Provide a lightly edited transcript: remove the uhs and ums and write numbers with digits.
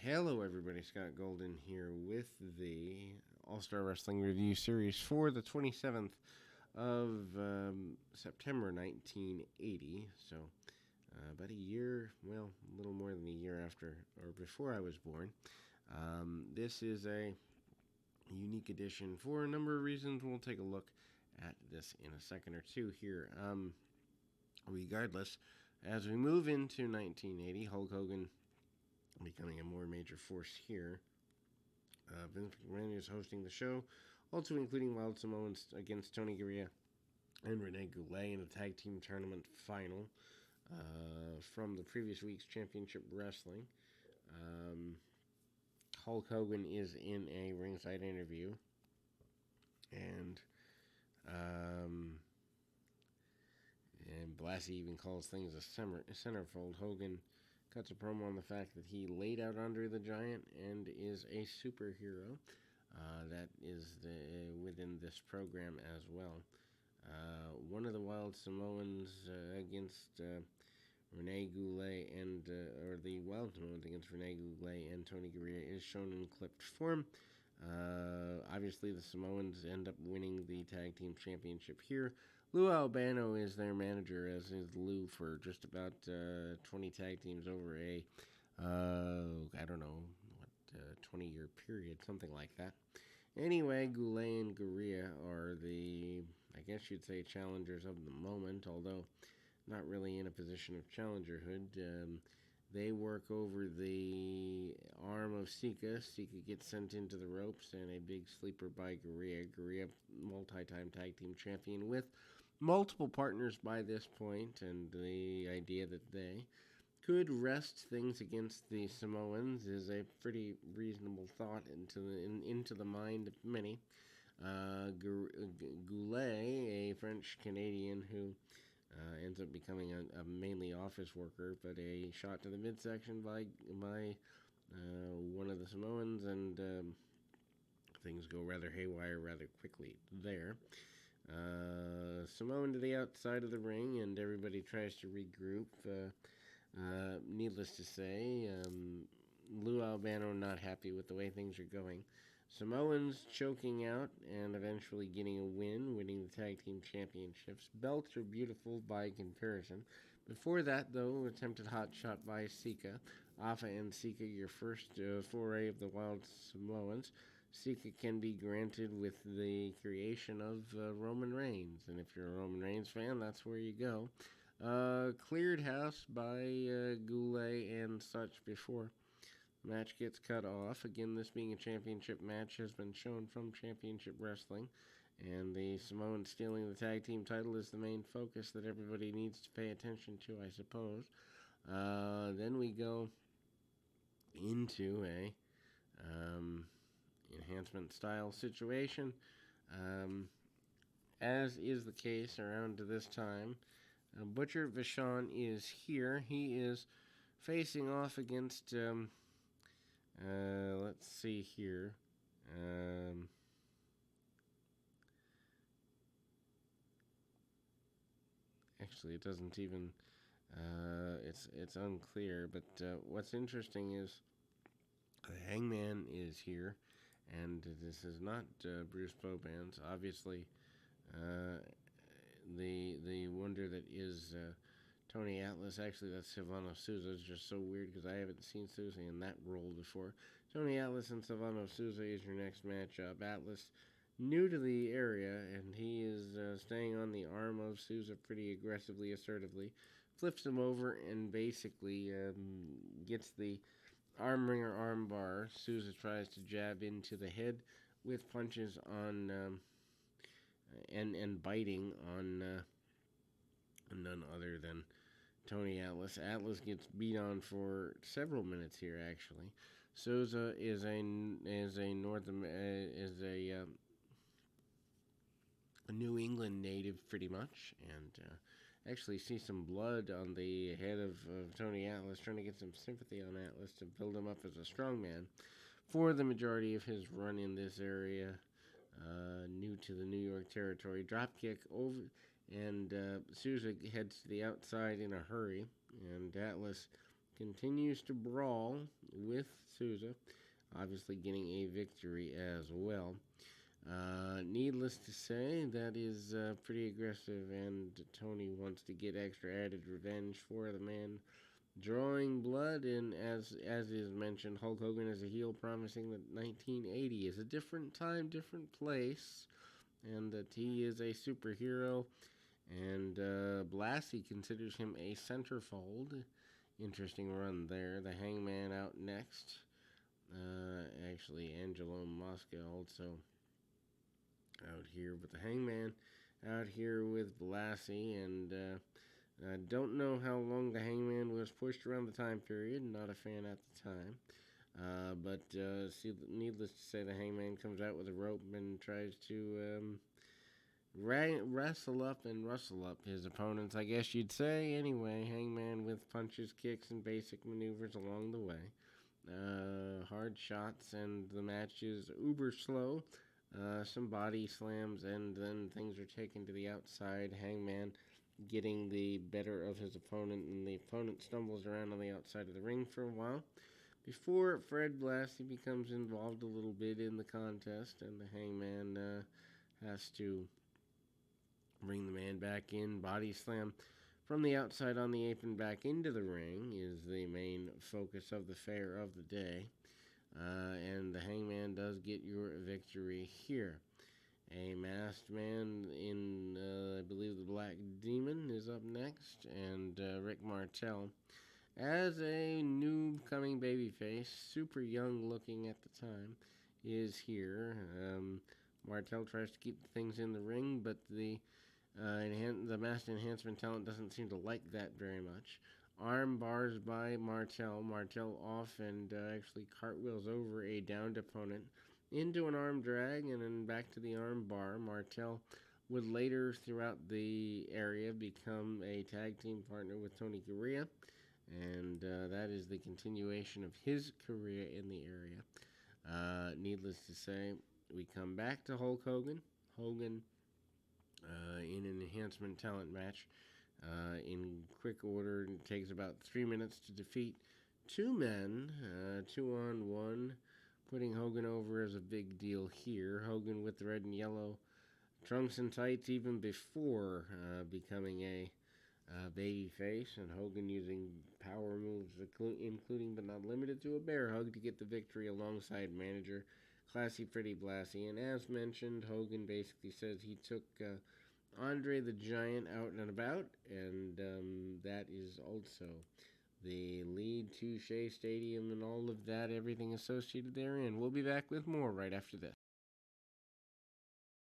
Hello, everybody. Scott Golden here with the All Star Wrestling Review Series for the 27th of September 1980. So, about a year, well, a little more than a year after or before I was born. This is a unique edition for a number of reasons. We'll take a look at this in a second or two here. Regardless, as we move into 1980, Hulk Hogan becoming a more major force here. Vince McMahon is hosting the show, also including Wild Samoans against Tony Garea and Rene Goulet in a tag team tournament final from the previous week's Championship Wrestling. Hulk Hogan is in a ringside interview, and Blassie even calls things a centerfold. Hogan cuts a promo on the fact that he laid out Andre the Giant and is a superhero. That is within this program as well. One of the Wild Samoans against Rene Goulet or the Wild Samoans against Rene Goulet and Tony Garea is shown in clipped form. Obviously, the Samoans end up winning the tag team championship here. Lou Albano is their manager, as is Lou for just about 20 tag teams over a, 20-year period, something like that. Anyway, Goulet and Garea are the, I guess you'd say, challengers of the moment, although not really in a position of challengerhood. They work over the arm of Sika. Sika gets sent into the ropes, and a big sleeper by Garea. Garea, multi-time tag team champion with multiple partners by this point, and the idea that they could wrest things against the Samoans is a pretty reasonable thought into the mind of many. Goulet, a French Canadian who ends up becoming a mainly office worker, but a shot to the midsection by one of the Samoans, and things go rather haywire rather quickly there. Samoan to the outside of the ring, and everybody tries to regroup. Needless to say, Lou Albano not happy with the way things are going. Samoans choking out and eventually getting a win, winning the tag team championships. Belts are beautiful by comparison. Before that, though, attempted hot shot by Sika. Afa and Sika, your first foray of the Wild Samoans. Sika can be granted with the creation of Roman Reigns, and if you're a Roman Reigns fan, that's where you go. Cleared house by Goulet and such before. Match gets cut off. Again, this being a championship match has been shown from Championship Wrestling, and the Samoan stealing the tag team title is the main focus that everybody needs to pay attention to, I suppose. Then we go into a enhancement style situation. As is the case around to this time, Butcher Vachon is here. He is facing off against let's see here. Actually, it doesn't even. It's unclear. But what's interesting is the Hangman is here, and this is not Bruce Boban's. Obviously, the wonder that is. Tony Atlas, actually, that's Silvano Souza. It's just so weird because I haven't seen Souza in that role before. Tony Atlas and Silvano Souza is your next matchup. Atlas, new to the area, and he is staying on the arm of Souza pretty aggressively, assertively. Flips him over and basically gets the arm wringer arm bar. Souza tries to jab into the head with punches on and biting on none other than Tony Atlas. Atlas gets beat on for several minutes here. Actually, Souza is a New England native, pretty much, and actually see some blood on the head of Tony Atlas, trying to get some sympathy on Atlas to build him up as a strongman for the majority of his run in this area. New to the New York territory, dropkick over. And Souza heads to the outside in a hurry, and Atlas continues to brawl with Souza, obviously getting a victory as well. Needless to say, that is pretty aggressive, and Tony wants to get extra added revenge for the man drawing blood. And as is mentioned, Hulk Hogan is a heel, promising that 1980 is a different time, different place, and that he is a superhero. And Blassie considers him a centerfold. Interesting run there. The Hangman out next. Actually, Angelo Mosca also out here, but the Hangman out here with Blassie, and I don't know how long the Hangman was pushed around the time period. Not a fan at the time. But needless to say, the Hangman comes out with a rope and tries to wrestle up and rustle up his opponents, I guess you'd say. Anyway, Hangman with punches, kicks, and basic maneuvers along the way. Hard shots, and the match is uber slow. Some body slams, and then things are taken to the outside. Hangman getting the better of his opponent, and the opponent stumbles around on the outside of the ring for a while before Fred Blassie becomes involved a little bit in the contest, and the Hangman has to bring the man back in. Body slam from the outside on the apron back into the ring is the main focus of the fair of the day. And the Hangman does get your victory here. A masked man in, I believe, the Black Demon is up next, and Rick Martel as a new coming babyface, super young looking at the time, is here. Martel tries to keep things in the ring, but the masked enhancement talent doesn't seem to like that very much. Arm bars by Martel. Martel off and actually cartwheels over a downed opponent into an arm drag and then back to the arm bar. Martel would later throughout the area become a tag team partner with Tony Garea, and that is the continuation of his career in the area. Needless to say, we come back to Hulk Hogan. Hogan in an enhancement talent match. In quick order, it takes about 3 minutes to defeat two men, 2-on-1, putting Hogan over as a big deal here. Hogan with the red and yellow trunks and tights even before becoming a baby face, and Hogan using power moves, including but not limited to a bear hug, to get the victory alongside manager Classy Freddie Blassie. And as mentioned, Hogan basically says he took Andre the Giant out and about, and that is also the lead to Shea Stadium and all of that, everything associated therein. We'll be back with more right after this.